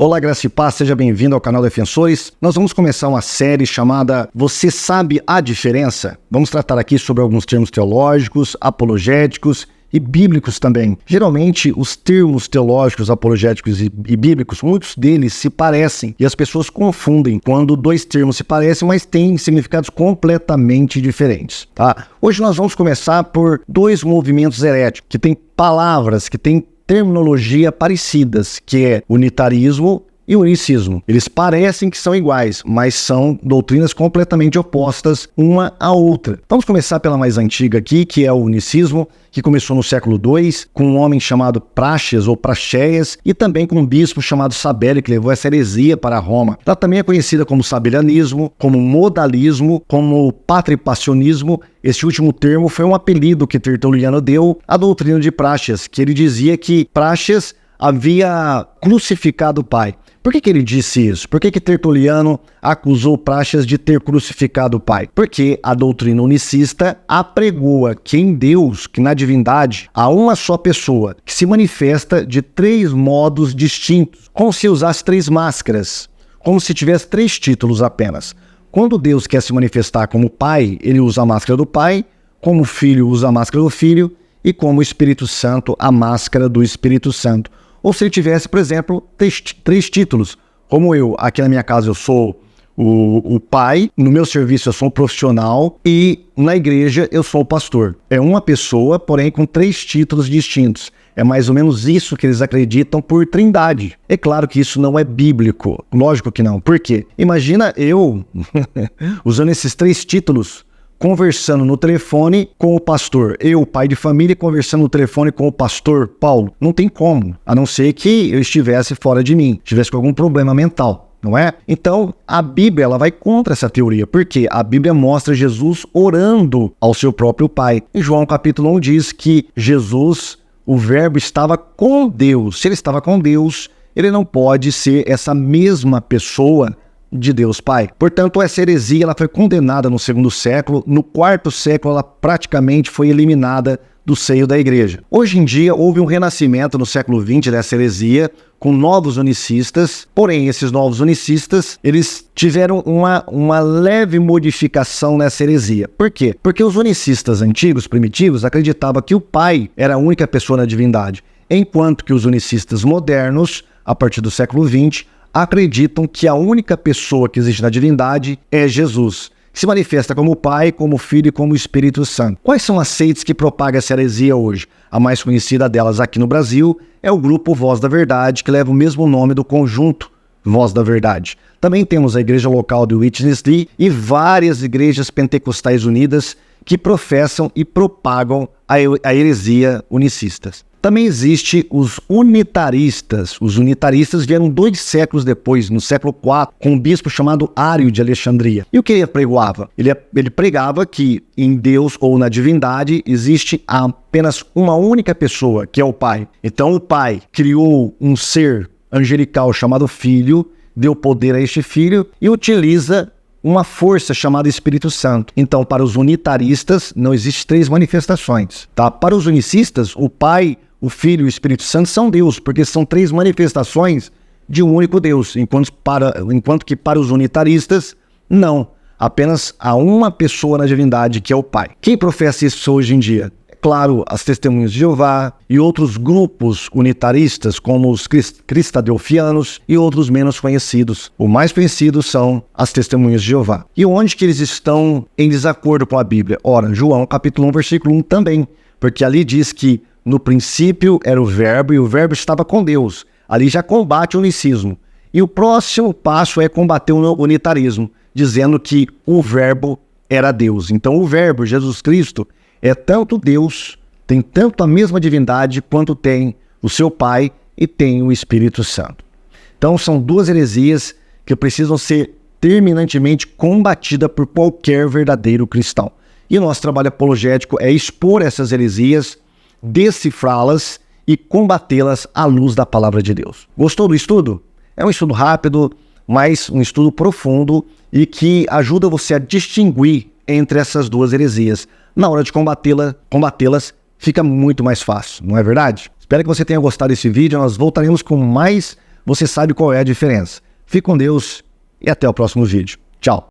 Olá, graça e paz, seja bem-vindo ao canal Defensores. Nós vamos começar uma série chamada Você Sabe a Diferença? Vamos tratar aqui sobre alguns termos teológicos, apologéticos e bíblicos também. Geralmente, os termos teológicos, apologéticos e bíblicos, muitos deles se parecem e as pessoas confundem quando dois termos se parecem, mas têm significados completamente diferentes, tá? Hoje nós vamos começar por dois movimentos heréticos, que têm palavras, que têm terminologia parecidas, que é unitarismo e unicismo. Eles parecem que são iguais, mas são doutrinas completamente opostas uma à outra. Vamos começar pela mais antiga aqui, que é o unicismo, que começou no século II, com um homem chamado Praxeas ou Praxéias, e também com um bispo chamado Sabélio, que levou essa heresia para Roma. Ela também é conhecida como sabelianismo, como modalismo, como patripacionismo. Esse último termo foi um apelido que Tertuliano deu à doutrina de Praxeas, que ele dizia que Praxeas havia crucificado o pai. Por que ele disse isso? Por que Tertuliano acusou Praxeas de ter crucificado o pai? Porque a doutrina unicista apregoa que em Deus, que na divindade, há uma só pessoa que se manifesta de três modos distintos, como se usasse três máscaras, como se tivesse três títulos apenas. Quando Deus quer se manifestar como Pai, ele usa a máscara do Pai, como Filho usa a máscara do Filho e como Espírito Santo, a máscara do Espírito Santo. Ou se ele tivesse, por exemplo, três títulos, como eu, aqui na minha casa eu sou o pai, no meu serviço eu sou um profissional e na igreja eu sou o pastor. É uma pessoa, porém com três títulos distintos. É mais ou menos isso que eles acreditam por trindade. É claro que isso não é bíblico, lógico que não. Por quê? Imagina eu usando esses três títulos, conversando no telefone com o pastor. Eu, pai de família, conversando no telefone com o pastor Paulo. Não tem como, a não ser que eu estivesse fora de mim, tivesse com algum problema mental, não é? Então, a Bíblia ela vai contra essa teoria, porque a Bíblia mostra Jesus orando ao seu próprio Pai. Em João capítulo 1 diz que Jesus, o verbo, estava com Deus. Se ele estava com Deus, ele não pode ser essa mesma pessoa de Deus Pai. Portanto, essa heresia ela foi condenada no segundo século. No quarto século, ela praticamente foi eliminada do seio da igreja. Hoje em dia, houve um renascimento no século XX dessa heresia, com novos unicistas. Porém, esses novos unicistas, eles tiveram uma leve modificação nessa heresia. Por quê? Porque os unicistas antigos, primitivos, acreditavam que o Pai era a única pessoa na divindade, enquanto que os unicistas modernos, a partir do século XX, acreditam que a única pessoa que existe na divindade é Jesus, que se manifesta como Pai, como Filho e como Espírito Santo. Quais são as seitas que propagam essa heresia hoje? A mais conhecida delas aqui no Brasil é o grupo Voz da Verdade, que leva o mesmo nome do conjunto Voz da Verdade. Também temos a igreja local de Witness Lee e várias igrejas pentecostais unidas que professam e propagam a heresia unicista. Também existe os unitaristas. Os unitaristas vieram 2 séculos depois, no século IV, com um bispo chamado Ário de Alexandria. E o que ele pregava? Ele pregava que em Deus ou na divindade existe apenas uma única pessoa, que é o Pai. Então o Pai criou um ser angelical chamado Filho, deu poder a este Filho e utiliza uma força chamada Espírito Santo. Então, para os unitaristas, não existem 3 manifestações, tá? Para os unicistas, o Pai, o Filho e o Espírito Santo são Deus, porque são 3 manifestações de um único Deus, enquanto que para os unitaristas, não. Apenas há uma pessoa na divindade, que é o Pai. Quem professa isso hoje em dia? Claro, as Testemunhas de Jeová e outros grupos unitaristas, como os cristadelfianos e outros menos conhecidos. O mais conhecido são as Testemunhas de Jeová. E onde que eles estão em desacordo com a Bíblia? Ora, João capítulo 1, versículo 1 também, porque ali diz que no princípio era o verbo e o verbo estava com Deus. Ali já combate o unicismo. E o próximo passo é combater o unitarismo, dizendo que o verbo era Deus. Então o verbo, Jesus Cristo, é tanto Deus, tem tanto a mesma divindade, quanto tem o seu Pai e tem o Espírito Santo. Então são 2 heresias que precisam ser terminantemente combatidas por qualquer verdadeiro cristão. E o nosso trabalho apologético é expor essas heresias, decifrá-las e combatê-las à luz da palavra de Deus. Gostou do estudo? É um estudo rápido, mas um estudo profundo e que ajuda você a distinguir entre essas 2 heresias. Na hora de combatê-las, fica muito mais fácil, não é verdade? Espero que você tenha gostado desse vídeo. Nós voltaremos com mais você sabe qual é a diferença. Fique com Deus e até o próximo vídeo. Tchau!